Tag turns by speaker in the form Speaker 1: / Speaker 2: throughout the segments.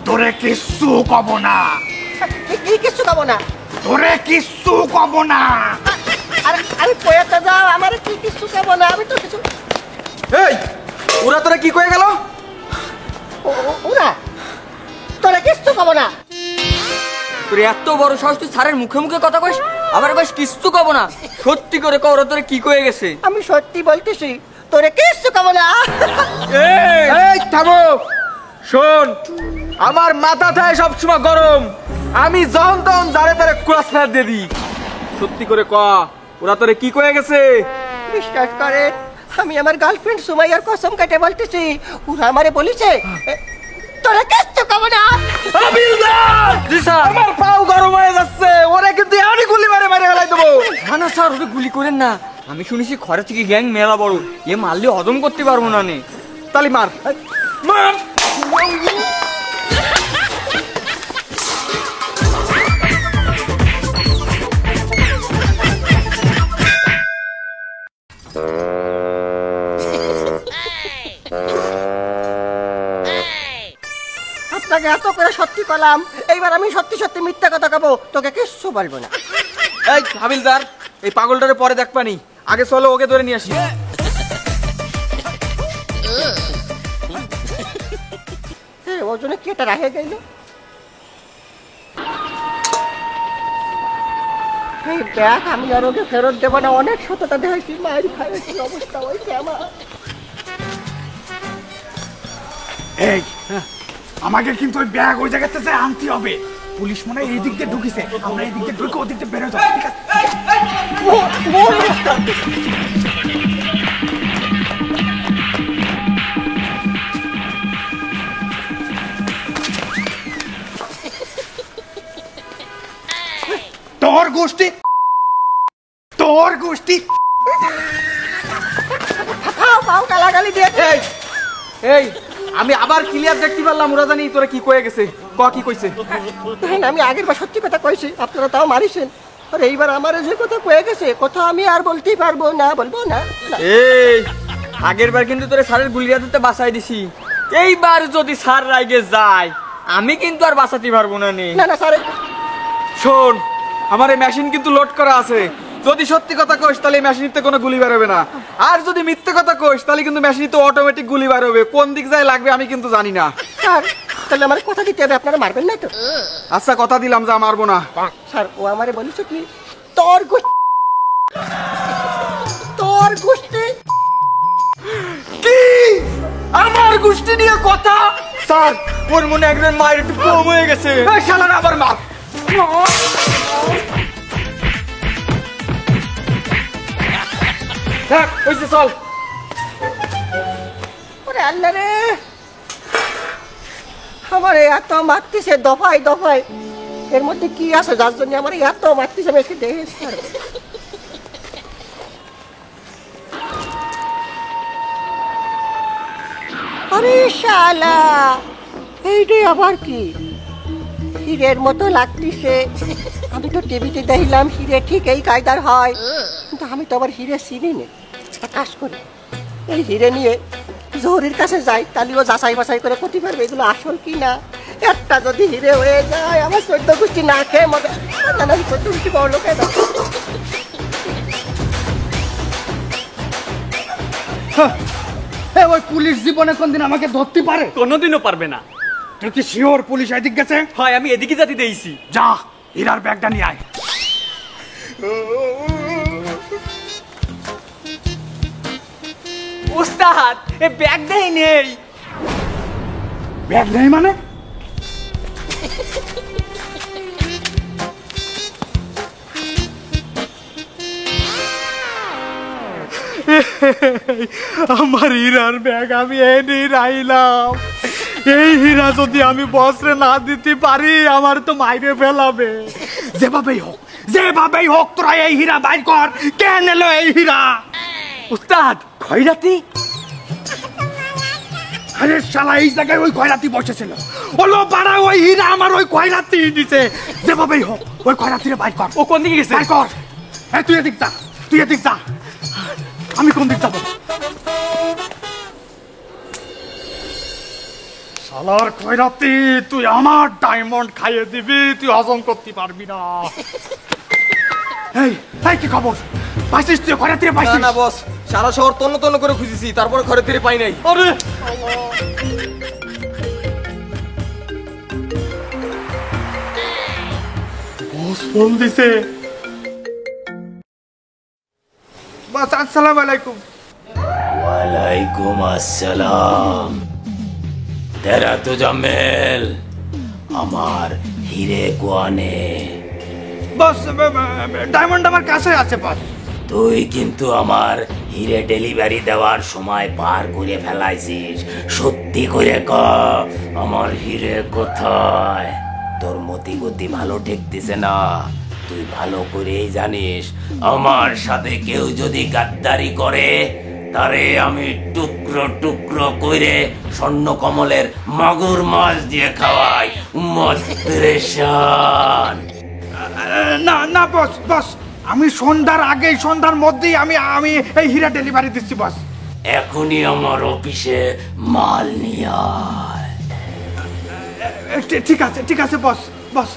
Speaker 1: তোরে কিচ্ছু কব না।
Speaker 2: কি কিচ্ছু কব না?
Speaker 1: তোরে কিচ্ছু কব না।
Speaker 2: আরে কয়েতে যাও, আমার কি কিচ্ছু কব না, আমি তো কিছু।
Speaker 3: এই ওরা তোরা কি কয়ে গেল?
Speaker 2: ওরা তোরা কিচ্ছু কব না।
Speaker 4: তোর এত বড় সাহস, তুই স্যারের মুখে মুখে কথা কইস, আবার কইস কিচ্ছু কব না। সত্যি করে কও, ওরা তোরে কি কয়ে গেছে?
Speaker 2: আমি সত্যি বলতেছি, তোরে কিচ্ছু কব না।
Speaker 3: এই থামো, শোন, আমার মাথা থাকে সবসময় গরম, আমি যখন তখন যারে তারে ক্রস ফায়ার দিয়ে দিই। সত্যি করে ক, ওরা তোরে কি কয়ে গেছে?
Speaker 2: বিশ্বাস করে, আমি আমার গার্লফ্রেন্ড সুমাইয়ার কসম কেটে বলতেছি, ওরা আমারে বলেছে তোরা কিচ্ছু কব না।
Speaker 3: জি স্যার, আমার পাও গরম হয়ে যাচ্ছে, ওরে কিন্তু এমনি গুলি মারে মারে ফেলাই দেবো।
Speaker 4: না না স্যার, ওরে গুলি করেন না। আমি শুনেছি ঘরে থেকে গ্যাং মেলা বড়, এ মারলে হজম করতে পারবো না নে।
Speaker 3: তালি মার মার।
Speaker 2: আপনাকে এত করে সত্যি কলাম, এইবার আমি সত্যি সত্যি মিথ্যা কথা কব, তোকে কিচ্ছু বলবো না।
Speaker 3: এই হাবিলদার, এই পাগলটারে পরে দেখ পানি, আগে চলো ওকে ধরে নিয়ে আসি।
Speaker 2: ওজনে কি এটা রাখে গেল? এই ব্যাগ আমি আর ওকে ফেরত দেবো না, অনেক সততা দেখেছি, মায়ের খাইছি, অবস্থা হয়েছে আমার।
Speaker 1: এই আমাকে কিন্তু ওই ব্যাগ ওই জায়গাতে যে আনতে হবে। পুলিশ মনে হয় এই দিক দিয়ে ঢুকিছে, আমরা এই দিক দিয়ে ঢুকে ওদিক দিয়ে বেরোতে হবে, ঠিক আছে? তোর গোষ্ঠী, তোর গোষ্ঠী।
Speaker 2: পাও গালাগালি দিয়ে।
Speaker 3: এই আমি আবার ক্লিয়ার দেখতে পারলাম, ওরা জানি তোরা কি কয়ে গেছে। ক কি কইছে?
Speaker 2: আমি আগের বার সত্যি কথা কইছি, আপনারা তাও মারিছেন। আর এইবার আমার যে কথা কয়ে গেছে, কথা আমি আর বলতেই পারবো না, বলবো না।
Speaker 4: এই আগের বার কিন্তু তোরে স্যারের গুলিয়া দিতে বাঁচাই দিছি, এইবার যদি স্যার রাইগে যায় আমি কিন্তু আর বাঁচাতে পারবো না নে।
Speaker 2: না না স্যার,
Speaker 3: শোন, আমার এই মেশিন কিন্তু লোড করা আছে, যদি সত্যি কথা কইস তাহলে এই মেশিনিতে কোনো গুলি বেরোবে না, আর যদি মিথ্যে কথা কইস তাহলে কিন্তু মেশিনিতে অটোমেটিক গুলি বেরোবে। কোন দিক যায় লাগবে আমি কিন্তু জানি না।
Speaker 2: স্যার তাহলে আমার কথা দিতে হবে, আপনারা মারবেন না তো?
Speaker 3: আচ্ছা কথা দিলাম, যা মারবো না।
Speaker 2: স্যার ও আমারে বলেছে কি, তোর গোষ্ঠী, তোর গোষ্ঠী।
Speaker 3: কি আমার গোষ্ঠী নিয়ে কথা?
Speaker 4: স্যার ওর মনে একজন মায়ের একটু কম হয়ে গেছে।
Speaker 3: এই শালারা আবার মার। দেখ হইছে, চল।
Speaker 2: ওরে আল্লাহ রে, আমার এত মারতেছে দফায় দফায়, এর মধ্যে কি আছে যার জন্য আমার এত মারতেছে, আমি একটু দেখে। স্যার আরে শালা, এইটাই আবার কি? হিরের মতো লাগতেছে। আমি তো টিভিতে দেখলাম হিরে ঠিক এই কায়দার হয়, কিন্তু আমি তো আবার হিরে চিনি না। কাজ করি, এই হিরে নিয়ে জহরির কাছে যাই, তাহলে ও যাচাই বাছাই করে করতে পারবে এগুলো আসল কি না। একটা যদি হিরে হয়ে যায়, আমার 14 গোষ্ঠী না খেয়ে মজা। না না, 14 গোষ্ঠী বড় লোকে দাও।
Speaker 1: ওই পুলিশ জীবনে কোনদিন আমাকে ধরতে পারে?
Speaker 4: কোনোদিনও পারবে না।
Speaker 1: তুই কি শিওর পুলিশ এদিক গেছে?
Speaker 4: হয় আমি এদিকে জাতি দিয়েছি।
Speaker 1: যা হীরার ব্যাগটা নিয়ে আয়।
Speaker 4: উস্তাদ এ ব্যাগ দেই নেই।
Speaker 1: ব্যাগ নেই মানে?
Speaker 3: আমার হীরার ব্যাগ আমি এনে রাইলাম, এই হীরা যদি আমি বসরে না দিতে পারি আমার তো মাইরে ফেলাবে।
Speaker 1: যেভাবেই হোক, যেভাবেই হোক তোরা এই হীরা বাইর কর। কেন এলো এই হীরা?
Speaker 4: উস্তাদ খয়রাতি।
Speaker 1: আরে শালা, এই জায়গায় ওই খয়রাতি বসেছিল, ওলো পাড়া ওই হীরা আমার ওই খয়রাতি দিছে। যেভাবেই হোক ওই খয়রাতিরে বাইর কর।
Speaker 4: ও কোন দিকে গেছে?
Speaker 1: বাইর কর। তুই এদিক যা, তুই এদিক যা, আমি কোন দিক যাবো? শালার খয়রাতি, তুই আমার ডায়মন্ড খাইয়ে দিবি, তুই হজম করতে পারবি না। এই এই কি খবর, পাইছিস তুই খয়রাতি রে? পাইছিস?
Speaker 3: না বস, সারা শহর তন্ন তন্ন করে খুঁজেছি, তারপরে ঘরে ফিরে পাই নাই।
Speaker 1: আরে বস ফোন দিছে।
Speaker 3: বস আসসালামু আলাইকুম।
Speaker 5: वालेकुम अस्सलाम। तेरा तो जमेल আমার হিরে কোয়ানে।
Speaker 1: বস ডায়মন্ড আমার কাছে আছে বস।
Speaker 5: তুই কিন্তু আমার হিরে ডেলিভারি দেওয়ার সময় পার করে ফেলাইছিস। সত্যি করে ক, আমার হিরে কোথায়? তোর মতি গতি ভালো ঠেকতেছে না। তুই ভালো করেই জানিস, আমার সাথে কেউ যদি গাদ্দারি করে তারে আমি টুকরো টুকরো করে স্বর্ণ কমলের মাগুর মাছ দিয়ে খাওয়াই। মস্তেরেশান।
Speaker 1: না না বস, বস আমি সন্ধ্যার আগেই, সন্ধ্যার মধ্যেই আমি আমি এই হীরা ডেলিভারি দিচ্ছি বস।
Speaker 5: এখনই আমার অফিসে মাল নিয়ে আয়।
Speaker 1: ঠিক আছে ঠিক আছে বস, বস।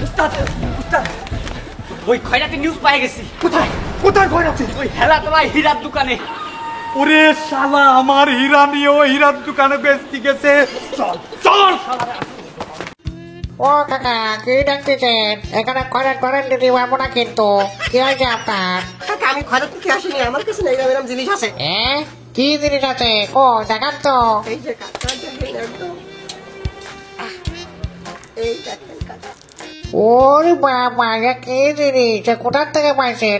Speaker 4: উস্তাদ উস্তাদ, ওই খয়রাতি নিউজ পাই গেছি।
Speaker 1: কোথায় কোথায় খয়রাতি?
Speaker 4: ওই হেলাতলায় হীরার দোকানে।
Speaker 1: ওরে শালা, আমার হীরা নিয়ে ও হীরার দোকানে বেচতে গেছে। চল চল।
Speaker 6: ও কাকা, কি ডাকতেছেন? এখানে খয়রাত করেন দিদি পারবো না কিন্তু। কি হয়েছে আপনার?
Speaker 2: কাকা আমি খয়রাত করতে আসিনি, আমার কাছে না এরকম জিনিস আছে।
Speaker 6: কি জিনিস আছে? ও দেখান তো।
Speaker 2: এই যে কাকা, দেখেন একদম। এই দেখেন কাকা।
Speaker 6: ওরে বাবা, এটা কি জিনিস? কোথার থেকে পাইছেন?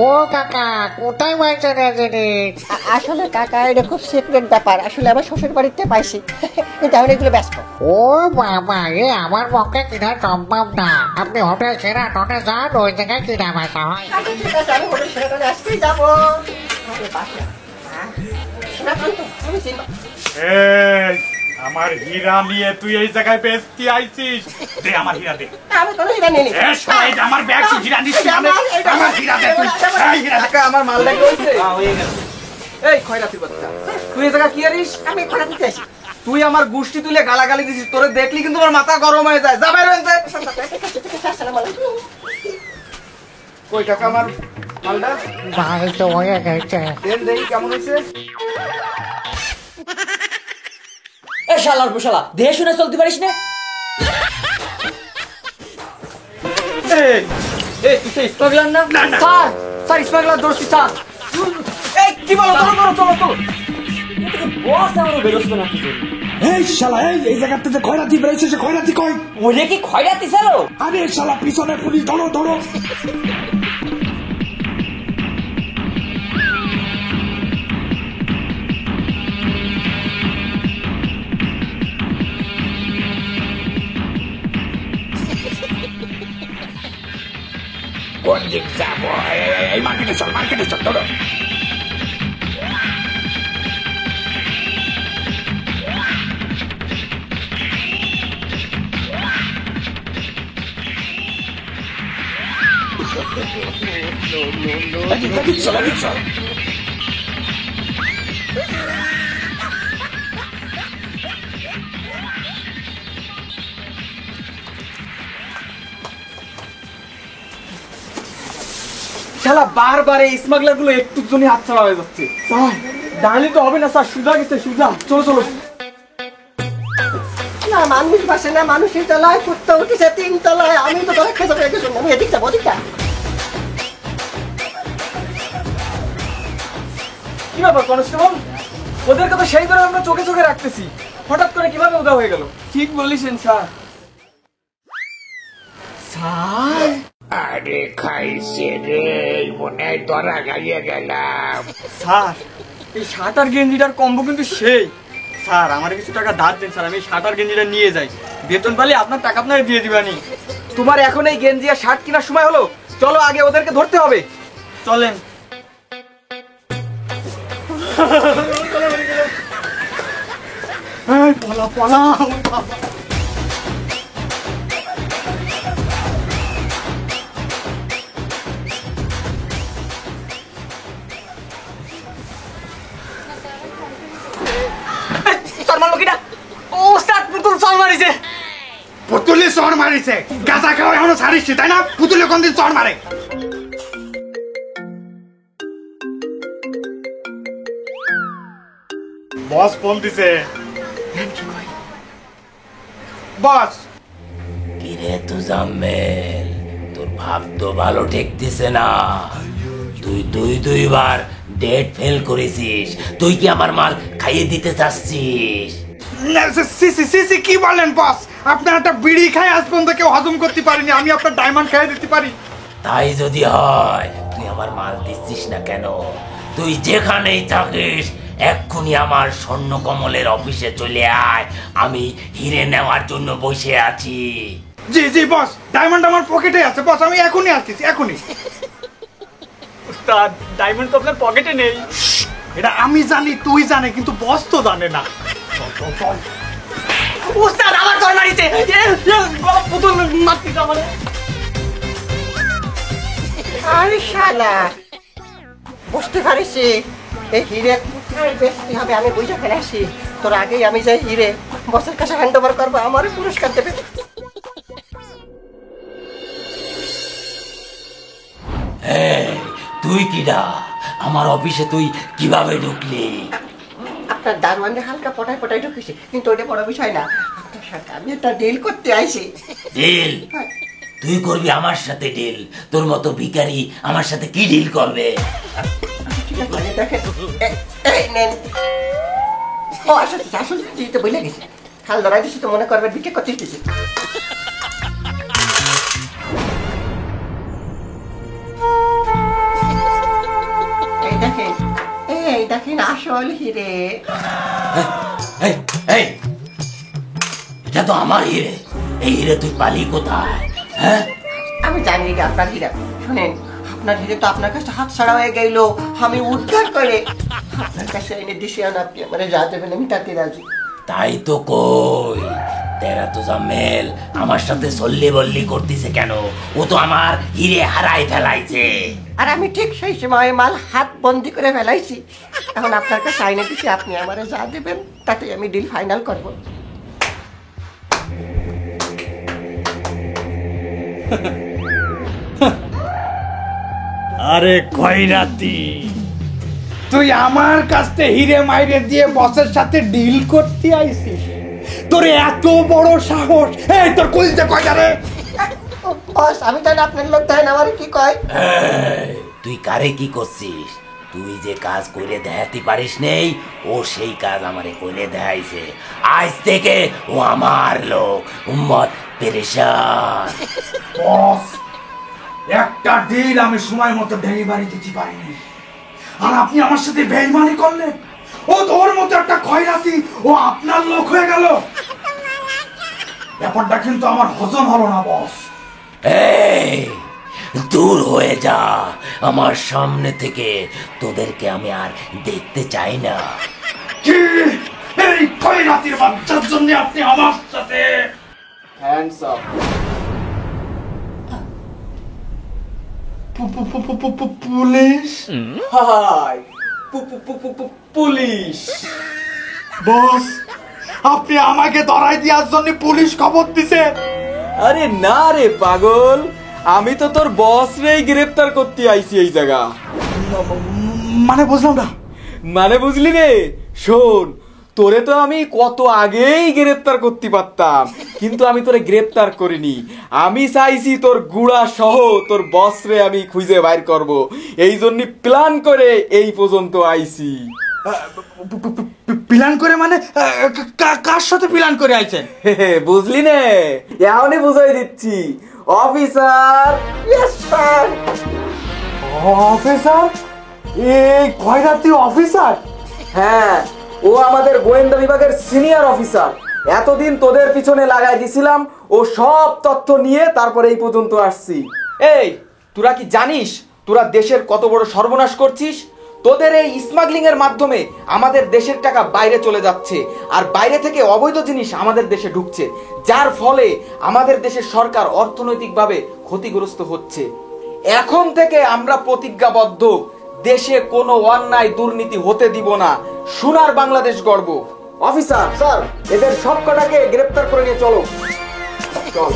Speaker 6: ও কাকা, কোথায় পাইছেন এই জিনিস?
Speaker 2: আসলে কাকা এটা খুব সিক্রেট ব্যাপার, আসলে আমার শ্বশুর বাড়িতে পাইছি, কিন্তু আমি এগুলো ব্যস্ত।
Speaker 6: ও বাবা, আমার পক্ষে কিনা সম্ভব না। আপনি হোটেল সেরা টটে যান, ওই জায়গায় কিনা বেচা হয়।
Speaker 2: ঠিক আছে, আমি হোটেল সেরাটনে আজকেই যাবো। আরে বাসা, সেরাটন তো আমি চিনব।
Speaker 1: এই আমার হীরা নিয়ে তুই এই জায়গায় বেচতে আইছিস? দে আমার হীরা দে।
Speaker 2: আমি কোনো হীরা নিইনি।
Speaker 1: এ সবাই আমার ব্যাগ হীরা নিচ্ছি, আমার হীরা দে তুই। এই হীরা দে।
Speaker 3: কাকা আমার মালটা কি হইছে? হয়ে গেল। এই খয়রাতির বাচ্চা, তুই এই জায়গা কি আরিস?
Speaker 2: আমি খয়রাত দিতে আসি।
Speaker 3: তুই আমার গুষ্টি তুলে গালাগালি দিছিস, তোরে দেখলি কিন্তু আমার মাথা গরম হয়ে যায়। যা বাইরে হইতে।
Speaker 2: আসসালামু আলাইকুম।
Speaker 3: কই কাকা আমার মালটা?
Speaker 6: ভাই তো হয়ে গেছে।
Speaker 3: দেন দেখি কেমন হইছে।
Speaker 4: এ শালার পোশালা, দেহে শুনে চলতে পারিস না?
Speaker 3: এই এই তুই সেই স্মাগলার না?
Speaker 4: স্যার, স্যার স্মাগলার ধরছি স্যার।
Speaker 3: এই কি বলো? চলো চলো চলো চলো।
Speaker 4: বস আমারও বেরোস্ত না কিছু।
Speaker 1: এই শালা, এই জায়গাতে যে খয়রাতি বেরিয়েছে, সে খয়রাতি কই?
Speaker 4: ওরে কি খয়রাতি ছিল?
Speaker 1: আরে শালা, পিছনে পুলিশ, ধরো ধরো।
Speaker 5: কোন দিক যাবো? এই মার্কেটে চল, মার্কেটে চল, ধরো। এদিক চল, এদিক চল।
Speaker 3: শালা বারবার এই স্মাগলার গুলো একটু জন্য হাত ছাড়া হয়ে যাচ্ছে। স্যার ডালি তো হবে না স্যার, সুজা গেছে সুজা। চলো চলো।
Speaker 2: না মানুষ বাসে না, মানুষের তলায় কুত্তা উঠেছে 3 তলায়। আমি তো ধরে খেতে পেয়ে গেছি, আমি এদিক যাবো, ওদিক যা।
Speaker 3: কি ব্যাপার কনস্টেবল? ওদের কথা সেই ধরে আমরা চোখে চোখে রাখতেছি, হঠাৎ করে কিভাবে উদা হয়ে গেল? ঠিক বলিছেন স্যার। স্যার
Speaker 6: আরে খাইছে রে, মনে হয় ধরা খাইয়ে গেলাম।
Speaker 4: স্যার এই শার্ট আর গেঞ্জিটার কম্বো কিন্তু সেই। স্যার আমার কিছু টাকা ধার দেন স্যার, আমি শার্ট আর গেঞ্জিটা নিয়ে যাই, বেতন পালে আপনার টাকা আপনাকে দিয়ে দিবানি।
Speaker 3: তোমার এখন এই গেঞ্জি আর শার্ট কেনার সময় হলো? চলো আগে ওদেরকে ধরতে হবে।
Speaker 4: চলেন।
Speaker 1: এই পলা পলা
Speaker 4: তোর মারলো কিনা? ও স্যার পুতুল চল মারিছে।
Speaker 1: পুতুলে চড় মারিছে, গাঁজা খাওয়া এখনো ছাড়িস তাই না? পুতুলে কোনদিন চড় মারে? বস ফোন দিছে। বস
Speaker 5: কিরে তুজাম্মেল, তোর ভাব তো ভালো ঠেকতেছে না। তুই দুইবার ডেট ফেল করেছিস, তুই কি আমার মাল খাইয়ে দিতে চাচ্ছিস?
Speaker 1: সিসি কি বলেন বস? আপনার একটা বিড়ি খাই আজ পর্যন্ত কেউ হজম করতে পারিনি, আমি আপনার ডায়মন্ড খাইয়ে দিতে পারি।
Speaker 5: তাই যদি হয় তুই আমার মাল দিচ্ছিস না কেন? তুই যেখানেই থাকিস এক্ষুনি আমার স্বর্ণ কমলের অফিসে চলে আয়, আমি হিরে নেওয়ার জন্য বসে আছি।
Speaker 1: জি জি বস, ডায়মন্ড আমার পকেটে আছে বস, আমি এখনই আসতেছি এখনই।
Speaker 4: উস্তাদ ডায়মন্ড তো আপনার পকেটে নেই।
Speaker 1: এটা আমি জানি, তুই জানে, কিন্তু বস তো জানে না।
Speaker 4: উস্তাদ আমার চল মারিছে, পুতুল মারতিস আমারে।
Speaker 2: আরে শালা, বুঝতে পারিস এই হিরে কোথায় বেশি হবে আমি বুঝে ফেলেছি। তোর আগেই আমি যাই হিরে বসের কাছে হ্যান্ড ওভার করবো, আমারও পুরস্কার দেবে।
Speaker 5: এই, তুই কিডা? আমার অফিসে তুই কিভাবে ঢুকলি?
Speaker 2: আপনার দারোয়ানে হালকা পটায় পটায় ঢুকেছে, কিন্তু ওটা বড় বিষয় না। আপনার সাথে আমি একটা ডিল করতে আইছি।
Speaker 5: ডিল? তুই করবি আমার সাথে ডিল? তোর মতো ভিখারি আমার সাথে কি ডিল করবে?
Speaker 2: ঠিক আছে, দেখেন এই নেন। ও আসলে আসলে তুই তো বলে গেছি, খাল ধরাই দিছি তো মনে করবেন বিক্রি করতে দিছি। এই দেখেন আসল হিরে।
Speaker 5: এই, এই, এটা তো আমার হিরে। এই হিরে তুই পালি কোথায়? হ্যাঁ,
Speaker 2: আমি জানি এটা আপনার হিরে। শুনেন, আপনার হিরে তো আপনার কাছে হাত ছাড়া হয়ে গেল, আমি উদ্ধার করে আপনার কাছে এনে দিছি। আপনি আমার যা দেবেন আমি তাতে রাজি।
Speaker 5: তাই তো কই, তেরা তো জামেল আমার সাথে সল্লি বল্লি করতেছে কেন? ও তো আমার হিরে হারাই ফেলাইছে।
Speaker 2: আর আমি ঠিক সেই সময় মাল হাত বন্দি করে ফেলাইছি। এখন আপনার কাছে আইনে দিছি, আপনি আমারে যা দেবেন তাতে আমি ডিল ফাইনাল করব।
Speaker 1: আরে খয়রাতি, তুই আমার কাছে হিরে মাইরে দিয়ে বসের সাথে ডিল করতে আইছিস? তোর এত বড় সাহস! এই তোর কইতে কয়টা রে?
Speaker 2: বস, আমি তাই আপনার লোক তাই না, আমার কি কয়?
Speaker 5: এই, তুই কারে কি করছিস? তুই যে কাজ করে দেখাতে পারিস নেই, ও সেই কাজ আমারে করে দেখাইছে। আজ থেকে ও আমার লোক, উম্মত পেরেশান।
Speaker 1: বস, একটা ডিল আমি সময় মতো ডেলিভারি দিতে পারিনি, আর আপনি আমার সাথে বেইমানি করলেন। ও তোর মতো একটা খয়রাতি, ও আপনার লোক হয়ে গেল। ব্যাপারটা কিন্তু আমার হজম হলো না বস।
Speaker 5: এই, দূর হয়ে যা আমার সামনে থেকে, তোদেরকে আমি আর দেখতে চাই না।
Speaker 1: কি এই খয়রাতির বাচ্চার জন্য আপনি আমার সাথে?
Speaker 3: Hands up.
Speaker 1: Police?
Speaker 3: Hi, police?
Speaker 1: Boss, আপনি আমাকে ধরাই দেওয়ার জন্য পুলিশ খবর দিছে?
Speaker 3: আরে না রে পাগল, আমি তো তোর বস রেই গ্রেফতার করতে আইছি এই জায়গা।
Speaker 1: মানে বুঝলাম না।
Speaker 3: মানে বুঝলি রে? শোন, তোরে তো আমি কত আগেই গ্রেফতার করতে পারতাম, কিন্তু আমি তোরে গ্রেফতার করিনি। আমি চাইছি তোর গুড়া সহ তোর বস রে আমি খুঁজে বাইর করব, এই জন্য প্ল্যান করে এই পর্যন্ত আইছি।
Speaker 1: প্ল্যান করে মানে কার সাথে প্ল্যান করে আইছেন?
Speaker 3: বুঝলি নে? এখনই বুঝাই দিচ্ছি। অফিসার।
Speaker 2: Yes sir.
Speaker 1: অফিসার, এই খয়রাতি অফিসার?
Speaker 3: হ্যাঁ, ও আমাদের গোয়েন্দা বিভাগের সিনিয়র অফিসার। এতদিন তোদের পিছনে লাগাই দিছিলাম, ও সব তথ্য নিয়ে তারপরে এই পর্যন্ত আসছি। এই, তোরা কি জানিস তোরা দেশের কত বড় সর্বনাশ করছিস? তোদের এই স্মাগলিং এর মাধ্যমে আমাদের দেশের টাকা বাইরে চলে যাচ্ছে, আর বাইরে থেকে অবৈধ জিনিস আমাদের দেশে ঢুকছে, যার ফলে আমাদের দেশের সরকার অর্থনৈতিকভাবে ক্ষতিগ্রস্ত হচ্ছে। এখন থেকে আমরা প্রতিজ্ঞাবদ্ধ, দেশে কোনো অন্যায় দুর্নীতি হতে দিব না, সোনার বাংলাদেশ গড়ব। অফিসার স্যার, এদের সবকটাকে গ্রেফতার করে নিয়ে চলো। চল।